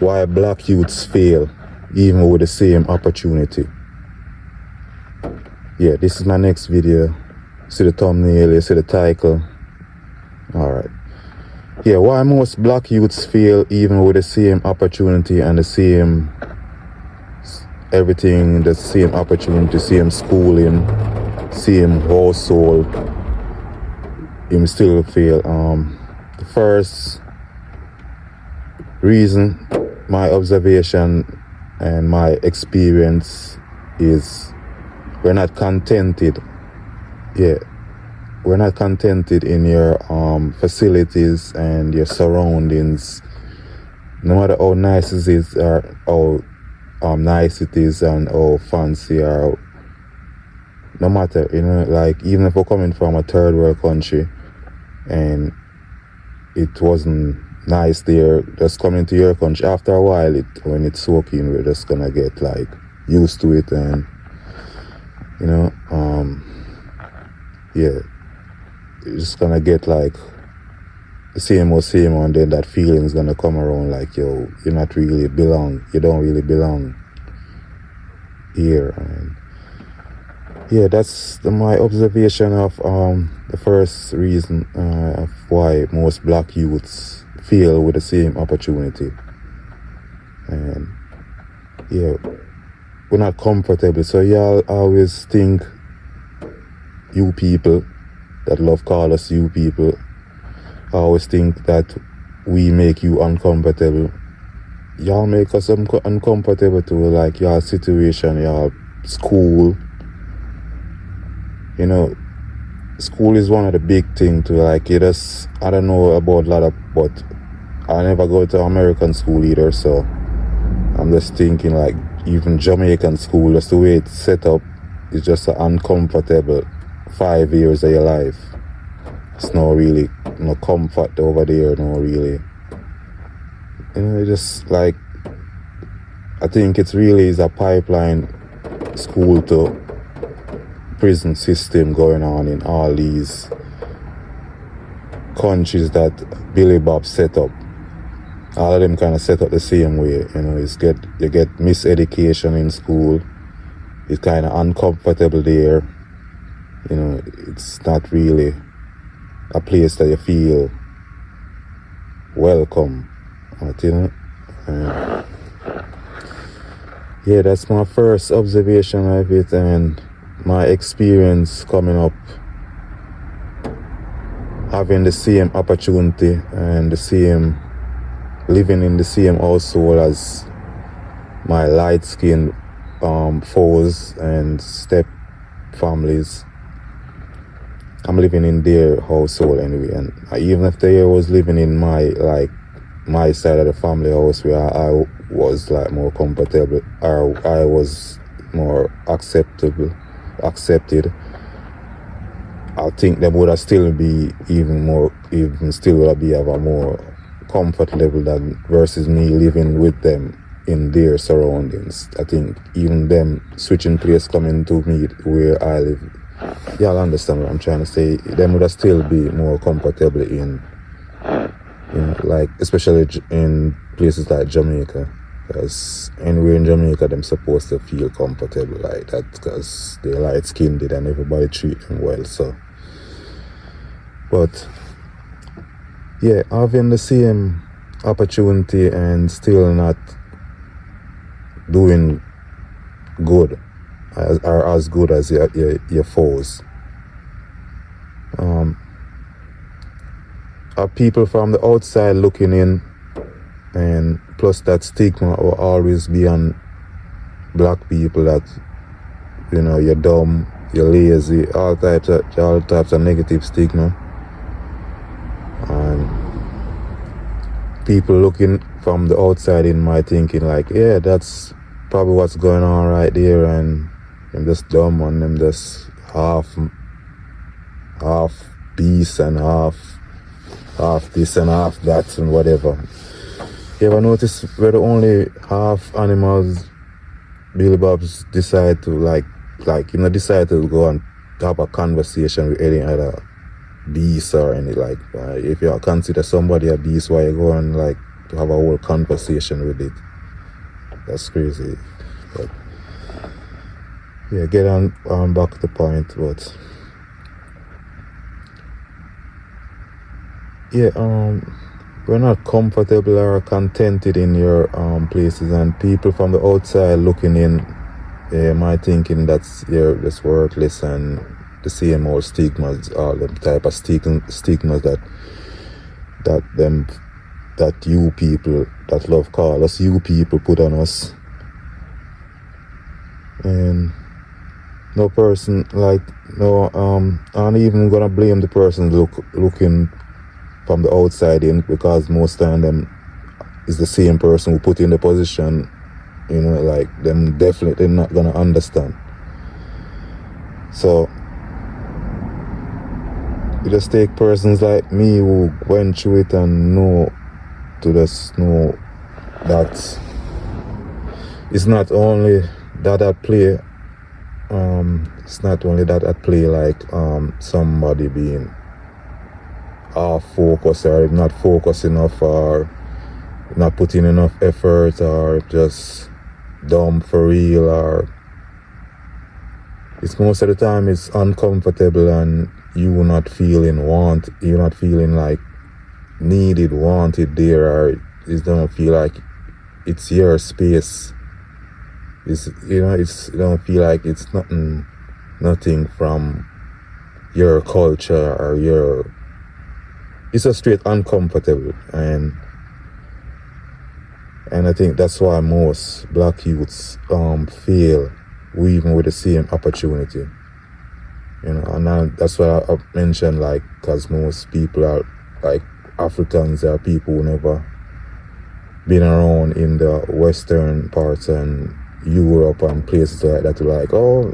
Why black youths fail even with the same opportunity. Yeah, this is my next video. See the thumbnail, you see the title. Alright. Yeah, why most black youths fail even with the same opportunity and the same everything, the same opportunity, same schooling, same household, him still fail. The first reason, my observation and my experience is we're not contented. Yeah, we're not contented in your facilities and your surroundings. No matter how nice it is or how nice it is and how fancy or no matter, you know, like even if we're coming from a third world country and it wasn't nice there, just coming to your country, after a while, when it's soaking, we're just gonna get like used to it, and you know, yeah, you're just gonna get like the same old, and then that feeling's gonna come around like, yo, you don't really belong here. And yeah, that's my observation of the first reason of why most black youths fail with the same opportunity. And yeah, we're not comfortable. So y'all always think, you people that love call us you people, I always think that we make you uncomfortable. Y'all make us uncomfortable too, like y'all situation, y'all school. You know, school is one of the big things too. Like, it is, I don't know about a lot of, but I never go to American school either, so I'm just thinking like even Jamaican school, just the way it's set up, is just an uncomfortable 5 years of your life. It's not really no comfort over there, no really. You know, just like, I think it's really is a pipeline school to prison system going on in all these countries that Billy Bob set up. All of them kind of set up the same way, you know. You get miseducation in school. It's kind of uncomfortable there. You know, it's not really a place that you feel welcome at, you know. Yeah, that's my first observation of it, and my experience coming up, having the same opportunity and the same, living in the same household as my light-skinned foes and step families. I'm living in their household anyway, and even if they was living in my side of the family house where I was like more comfortable, or I was more accepted, I think they would have still be still would be of a more comfort level than versus me living with them in their surroundings. I think even them switching place coming to me where I live, y'all understand what I'm trying to say, them would have still be more comfortable in, you know, like especially in places like Jamaica. Because anywhere in Jamaica, them supposed to feel comfortable like that because they're light-skinned and everybody treat them well. So, but yeah, having the same opportunity and still not doing good or as good as your foes. Are people from the outside looking in, and plus that stigma will always be on black people that, you know, you're dumb, you're lazy, all types of negative stigma. And people looking from the outside in might thinking like, yeah, that's probably what's going on right there, and I'm just dumb and I'm just half beast and half this and half that and whatever. You ever notice we're the only half animals Billy Bobs decide to decide to go and have a conversation with any other beast or any if you consider somebody a beast, why you go and to have a whole conversation with it. That's crazy. But yeah, get on back to the point. But yeah, we're not comfortable or contented in your places, and people from the outside looking in might thinking that you're just worthless and the same old stigmas, all the type of stigmas that you people that love call us you people put on us. And no person I'm even gonna blame the person looking from the outside in, because most time them is the same person who put you in the position, like them definitely not gonna understand. So you just take persons like me who went through it and know that it's not only that at play. It's not only that at play, like somebody being off focus or not focused enough or not putting enough effort or just dumb for real, or it's most of the time it's uncomfortable and you're not feeling like needed, wanted there, or you don't feel like it's your space. You don't feel like it's nothing from your culture or it's just straight uncomfortable, and I think that's why most black youths fail even with the same opportunity, and that's why I mentioned, like, because most people are like Africans are people who never been around in the western parts and Europe and places like that, to like, oh,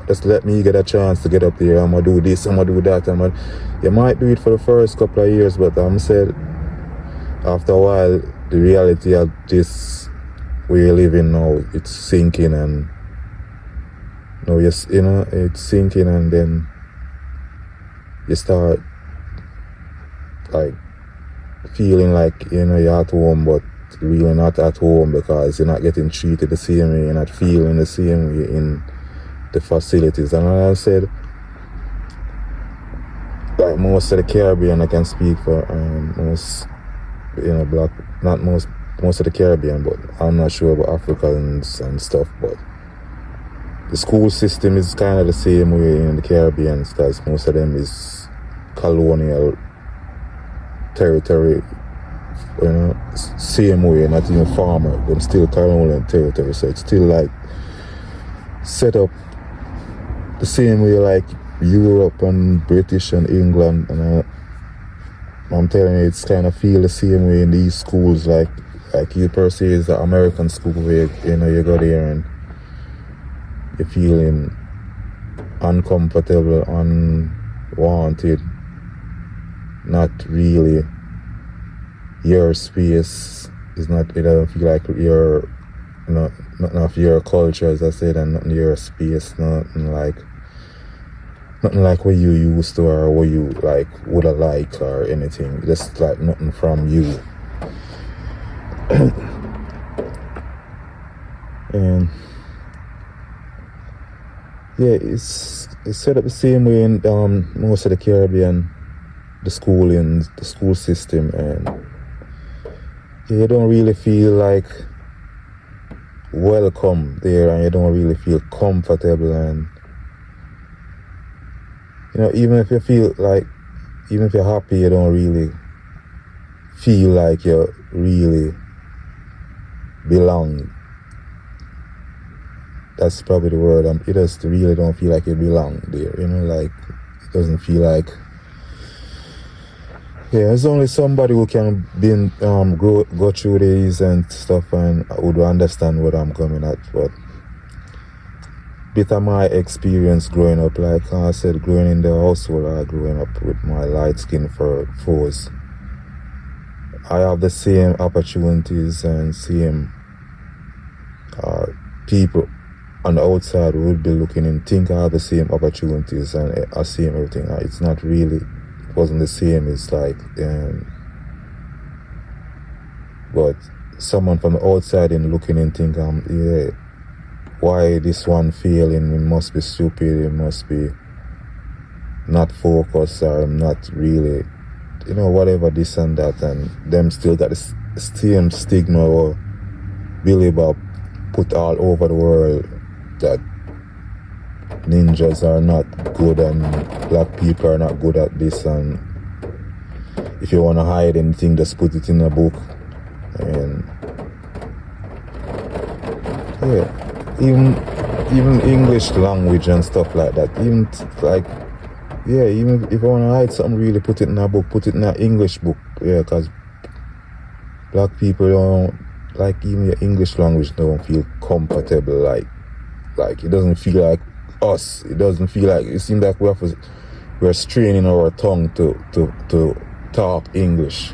just let me get a chance to get up there. I'm gonna do this, I'm gonna do that. You might do it for the first couple of years, but said after a while, the reality of this we're living now, it's sinking, and it's sinking, and then you start like feeling like you're at home, but really not at home, because you're not getting treated the same way, you're not feeling the same way in the facilities. And I said, like most of the Caribbean, I can speak for most black, not most of the Caribbean, but I'm not sure about Africans and stuff, but the school system is kind of the same way in the Caribbean, because most of them is colonial territory, same way, not even farmer, them still colonial territory, so it's still like set up the same way like Europe and British and England, and I'm telling you, it's kind of feel the same way in these schools, like you per se is the American school where you go there and you're feeling uncomfortable, unwanted, not really your space. Is not, it doesn't feel like your nothing of your culture, as I said, and nothing your space, nothing like what you used to or what you like would have liked or anything. Just like nothing from you. And yeah, it's set up the same way in most of the Caribbean, the school system, and you don't really feel like welcome there, and you don't really feel comfortable, and even if you're happy, you don't really feel like you really belong. That's probably the word. You just really don't feel like you belong there, like it doesn't feel like, there's only somebody who can go through these and stuff and would understand what I'm coming at. But bit of my experience growing up, like I said, growing in the household, or growing up with my light skin foes, I have the same opportunities and same people on the outside would be looking and think I have the same opportunities and I see everything. It's not really, it wasn't the same. It's like But someone from the outside in looking in think, yeah, why this one failing? It must be stupid, it must be not focused, or not really, whatever, this and that, and them still got the same stigma or Billy Bob put all over the world that ninjas are not good and black people are not good at this, and if you want to hide anything, just put it in a book. And yeah, even English language and stuff like that, even if you want to hide something, really put it in a book, put it in an English book. Yeah, because black people don't, like, even your English language don't feel comfortable, like it doesn't feel like us. It doesn't feel like, it seems like we're straining our tongue to talk English.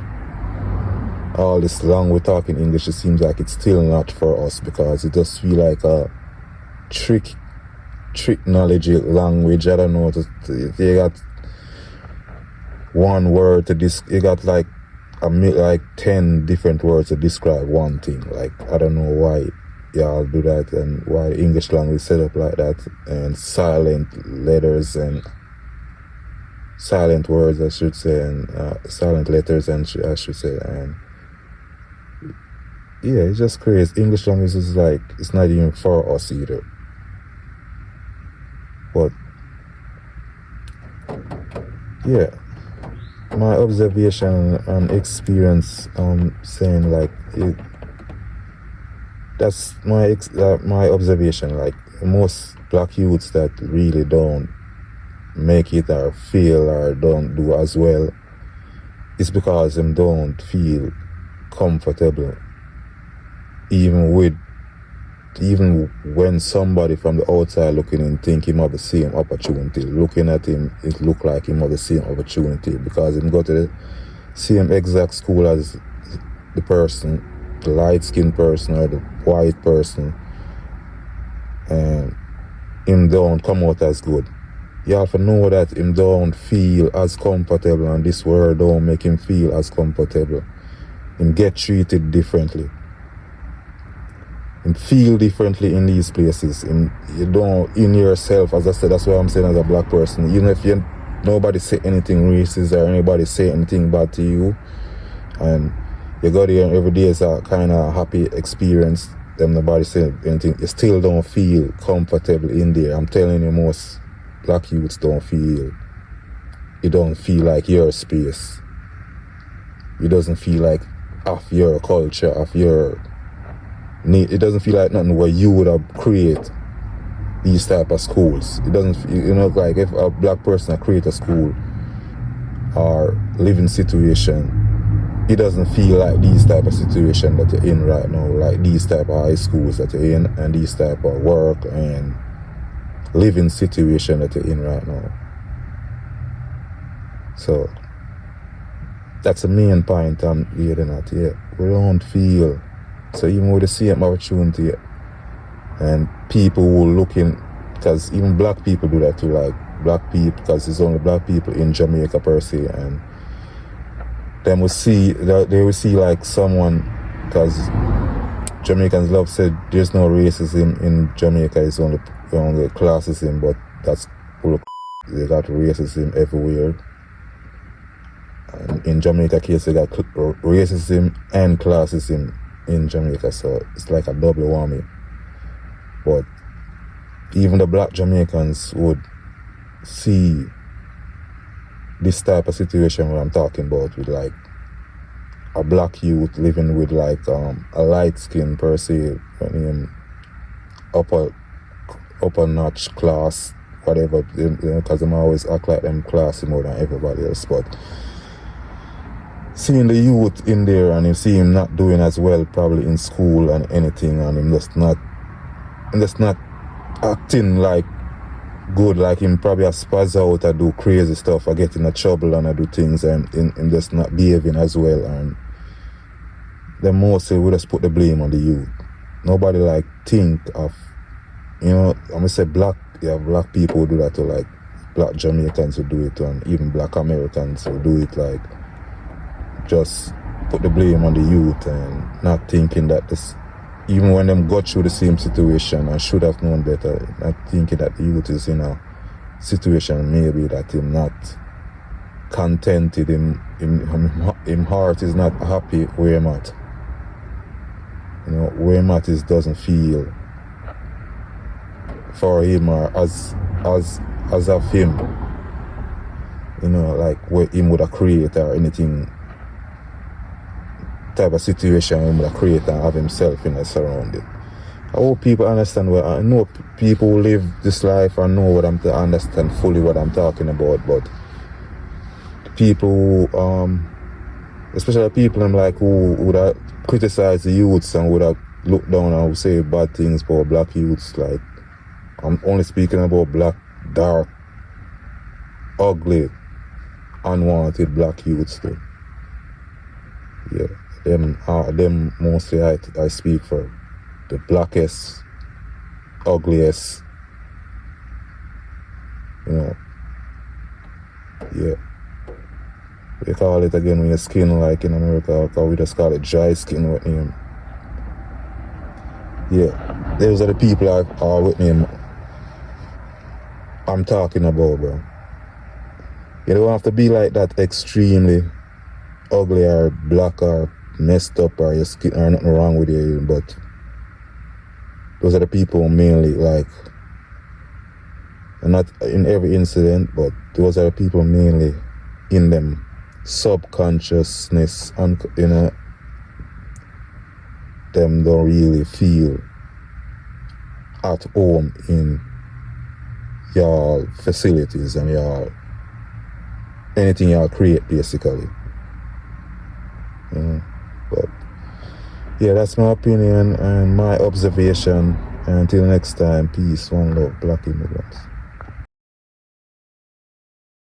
All this long we talking English, it seems like it's still not for us, because it just feel like a trick knowledge language. I don't know, you got one word to you got like 10 different words to describe one thing. Like, I don't know why y'all do that, and why the English language is set up like that, and silent letters and silent words, I should say, and silent letters, and I should say, and yeah, it's just crazy. English language is like, it's not even for us either. But yeah, my observation and experience, saying like that's my observation. Like, most black youths that really don't make it or fail or don't do as well, it's because them don't feel comfortable even when somebody from the outside looking in think him have the same opportunity. Looking at him, it look like him have the same opportunity, because him go to the same exact school as the person, the light-skinned person or the white person, and him don't come out as good. You have to know that him don't feel as comfortable, and this world don't make him feel as comfortable. Him get treated differently. And feel differently in these places. You don't, in yourself, as I said, that's what I'm saying as a black person. Even if nobody say anything racist or anybody say anything bad to you, and you go there and every day is a kind of happy experience, then nobody say anything, you still don't feel comfortable in there. I'm telling you, most black youths don't feel like your space. It doesn't feel like of your culture, of your need. It doesn't feel like nothing where you would have created these type of schools. It doesn't, like if a black person create a school or living situation, it doesn't feel like these type of situation that you're in right now, like these type of high schools that you're in, and these type of work and living situation that you're in right now. So that's the main point I'm getting at. Yeah, we don't feel. So even with the same opportunity, and people who looking, because even black people do that too, like black people, because it's only black people in Jamaica per se, and they will see like someone, because Jamaicans love said there's no racism in Jamaica, it's only classism, but that's full of they got racism everywhere. And in Jamaica case, they got racism and classism in Jamaica, so it's like a double whammy. But even the black Jamaicans would see this type of situation what I'm talking about, with like a black youth living with like a light skin per se, upper notch class, whatever, because them always act like them classy more than everybody else. But seeing the youth in there, and you see him not doing as well probably in school and anything, and him just not acting like good, like him probably a spaz out and do crazy stuff or get in trouble and I do things, and him just not behaving as well. And then mostly we just put the blame on the youth. Nobody like think of, I'm gonna say black people who do that, to like black Jamaicans who do it, and even black Americans who do it, like just put the blame on the youth and not thinking that this, even when them got through the same situation and should have known better, not thinking that the youth is in a situation maybe that him not contented, him heart is not happy where him at. You know, where him at is doesn't feel for him or as of him. You know, like what him would have created or anything type of situation him would have created and have himself in a surrounding. I hope people understand what I know. People who live this life and know what understand fully what I'm talking about, but people who, especially people who would have criticized the youths and would have looked down and would say bad things about black youths, like I'm only speaking about black, dark, ugly, unwanted black youths too. Yeah, them mostly I speak for. The blackest, ugliest, you know, yeah. We call it again when your skin, like in America, because we just call it dry skin with him. Yeah, those are the people are with me I'm talking about, bro. You don't have to be like that extremely ugly or black or messed up or your skin or nothing wrong with you, but those are the people mainly, like, not in every incident, but those are the people mainly in them subconsciousness, and you know, them don't really feel at home in your facilities and your anything y'all create basically. But yeah, that's my opinion and my observation. Until next time, peace, one love, black immigrants.